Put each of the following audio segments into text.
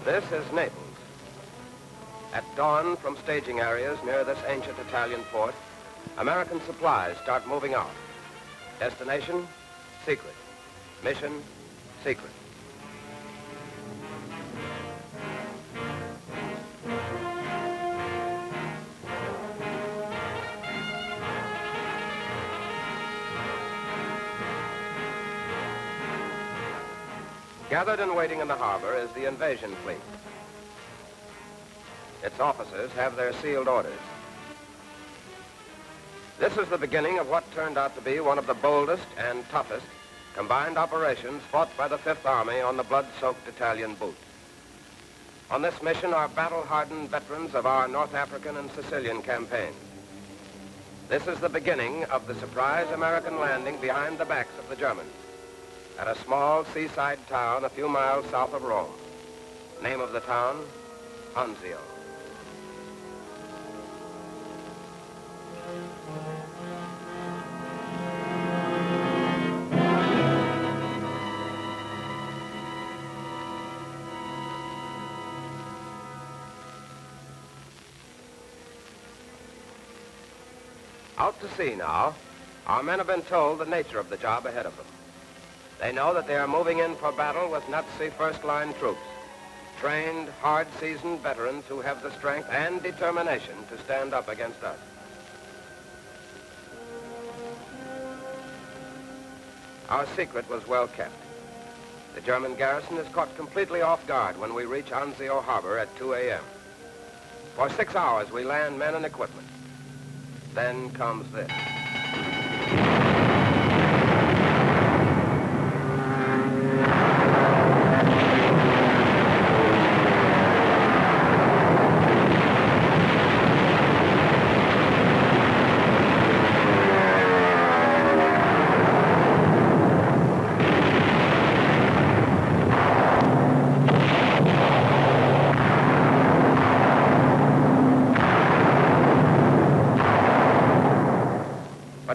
This is Naples. At dawn, from staging areas near this ancient Italian port, American supplies start moving out. Destination, secret. Mission, secret. Gathered and waiting in the harbor is the invasion fleet. Its officers have their sealed orders. This is the beginning of what turned out to be one of the boldest and toughest combined operations fought by the Fifth Army on the blood-soaked Italian boot. On this mission are battle-hardened veterans of our North African and Sicilian campaigns. This is the beginning of the surprise American landing behind the backs of the Germans at a small seaside town a few miles south of Rome. Name of the town, Anzio. Out to sea now, our men have been told the nature of the job ahead of them. They know that they are moving in for battle with Nazi first-line troops, trained, hard-seasoned veterans who have the strength and determination to stand up against us. Our secret was well kept. The German garrison is caught completely off guard when we reach Anzio Harbor at 2 a.m. For 6 hours, we land men and equipment. Then comes this.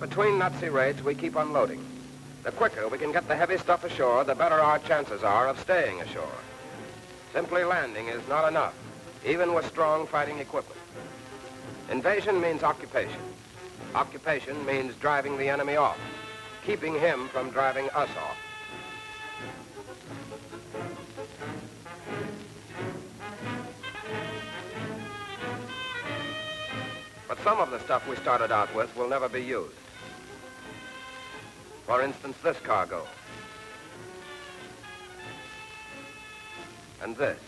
Between Nazi raids, we keep unloading. The quicker we can get the heavy stuff ashore, the better our chances are of staying ashore. Simply landing is not enough, even with strong fighting equipment. Invasion means occupation. Occupation means driving the enemy off, keeping him from driving us off. But some of the stuff we started out with will never be used. For instance, this cargo. And this.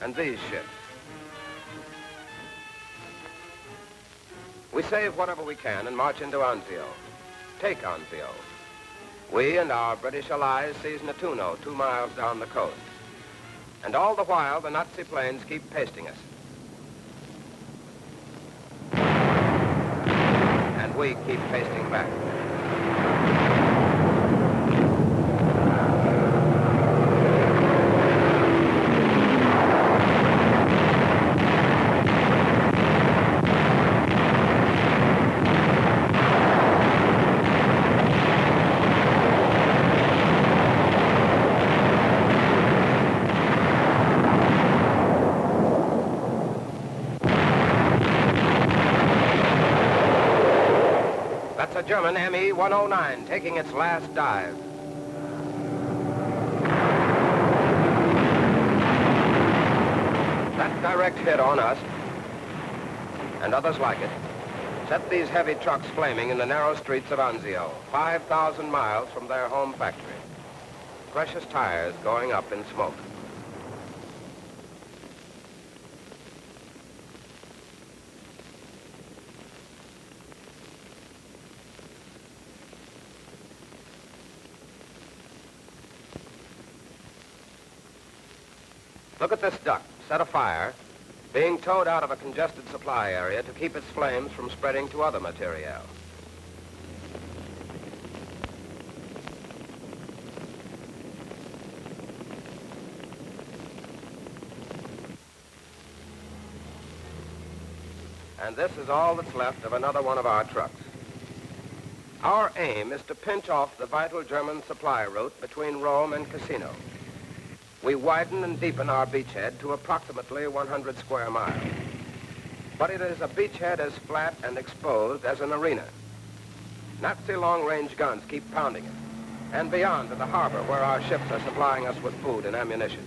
And these ships. We save whatever we can and march into Anzio. Take Anzio. We and our British allies seize Nettuno 2 miles down the coast. And all the while, the Nazi planes keep pasting us. And we keep pasting back. That's a German Me-109 taking its last dive. That direct hit on us, and others like it, set these heavy trucks flaming in the narrow streets of Anzio, 5,000 miles from their home factory. Precious tires going up in smoke. Look at this duct, set afire, being towed out of a congested supply area to keep its flames from spreading to other material. And this is all that's left of another one of our trucks. Our aim is to pinch off the vital German supply route between Rome and Cassino. We widen and deepen our beachhead to approximately 100 square miles. But it is a beachhead as flat and exposed as an arena. Nazi long-range guns keep pounding it, and beyond to the harbor where our ships are supplying us with food and ammunition.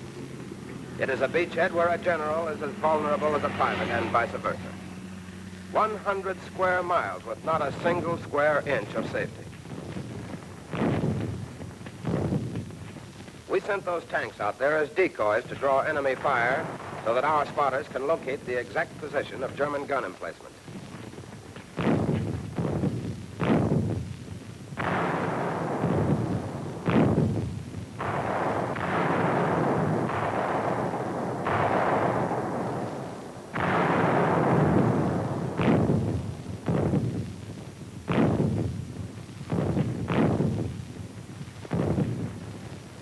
It is a beachhead where a general is as vulnerable as a private and vice versa. 100 square miles with not a single square inch of safety. We sent those tanks out there as decoys to draw enemy fire so that our spotters can locate the exact position of German gun emplacements.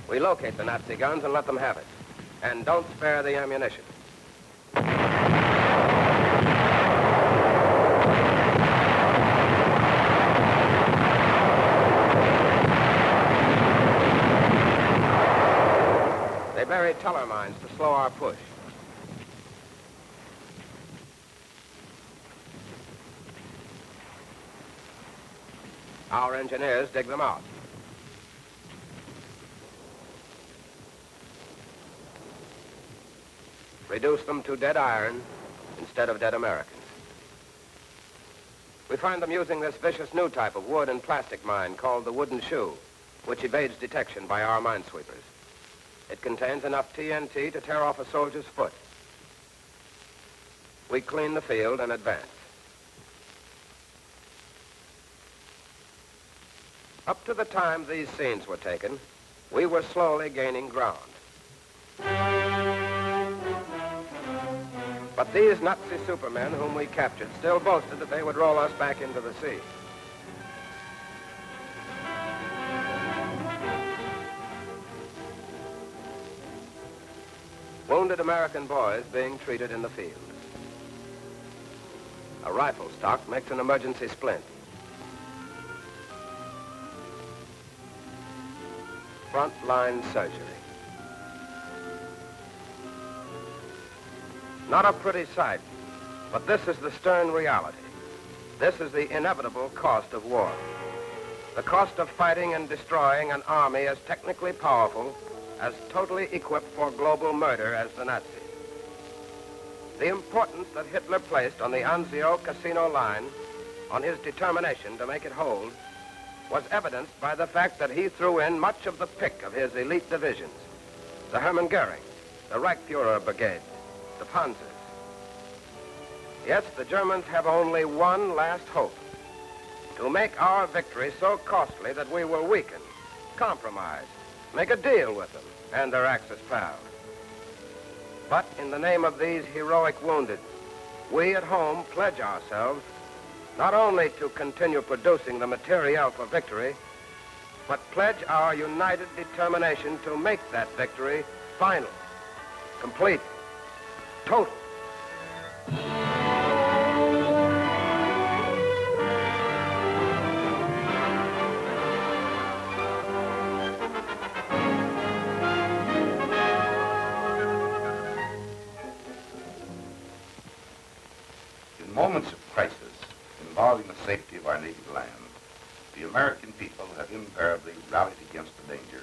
We locate the Nazi guns and let them have it. And don't spare the ammunition. They buried teller mines to slow our push. Our engineers dig them out. Reduce them to dead iron instead of dead Americans. We find them using this vicious new type of wood and plastic mine called the wooden shoe, which evades detection by our minesweepers. It contains enough TNT to tear off a soldier's foot. We clean the field and advance. Up to the time these scenes were taken, we were slowly gaining ground. But these Nazi supermen whom we captured still boasted that they would roll us back into the sea. Wounded American boys being treated in the field. A rifle stock makes an emergency splint. Frontline surgery. Not a pretty sight, but this is the stern reality. This is the inevitable cost of war. The cost of fighting and destroying an army as technically powerful, as totally equipped for global murder as the Nazis. The importance that Hitler placed on the Anzio-Cassino line, on his determination to make it hold, was evidenced by the fact that he threw in much of the pick of his elite divisions, the Hermann Goering, the Reichsfuhrer Brigade, the Panzers. Yes, the Germans have only one last hope, to make our victory so costly that we will weaken, compromise, make a deal with them and their Axis pals. But in the name of these heroic wounded, we at home pledge ourselves not only to continue producing the materiel for victory, but pledge our united determination to make that victory final, complete, total. In moments of crisis involving the safety of our native land, the American people have invariably rallied against the danger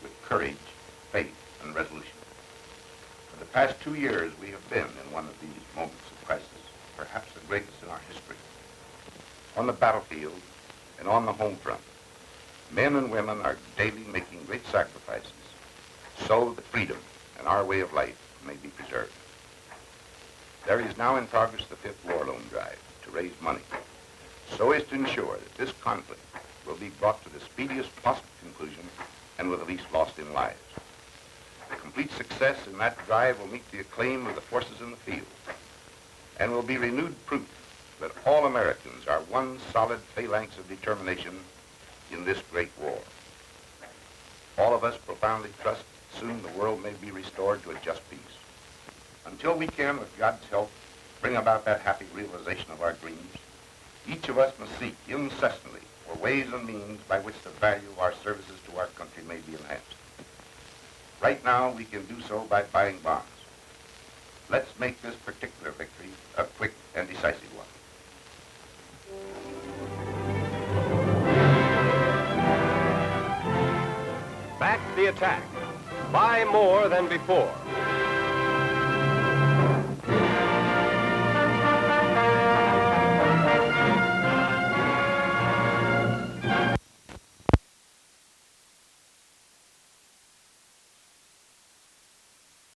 with courage, faith, and resolution. For the past 2 years, we have been in one of these moments of crisis, perhaps the greatest in our history. On the battlefield and on the home front, men and women are daily making great sacrifices so that freedom and our way of life may be preserved. There is now in progress the 5th War Loan Drive to raise money so as to ensure that this conflict will be brought to the speediest possible conclusion and with the least loss in lives. The complete success in that drive will meet the acclaim of the forces in the field and will be renewed proof that all Americans are one solid phalanx of determination in this great war. All of us profoundly trust that soon the world may be restored to a just peace. Until we can, with God's help, bring about that happy realization of our dreams, each of us must seek incessantly for ways and means by which the value of our services to our country may be enhanced. Right now, we can do so by buying bonds. Let's make this particular victory a quick and decisive one. Back the attack. Buy more than before.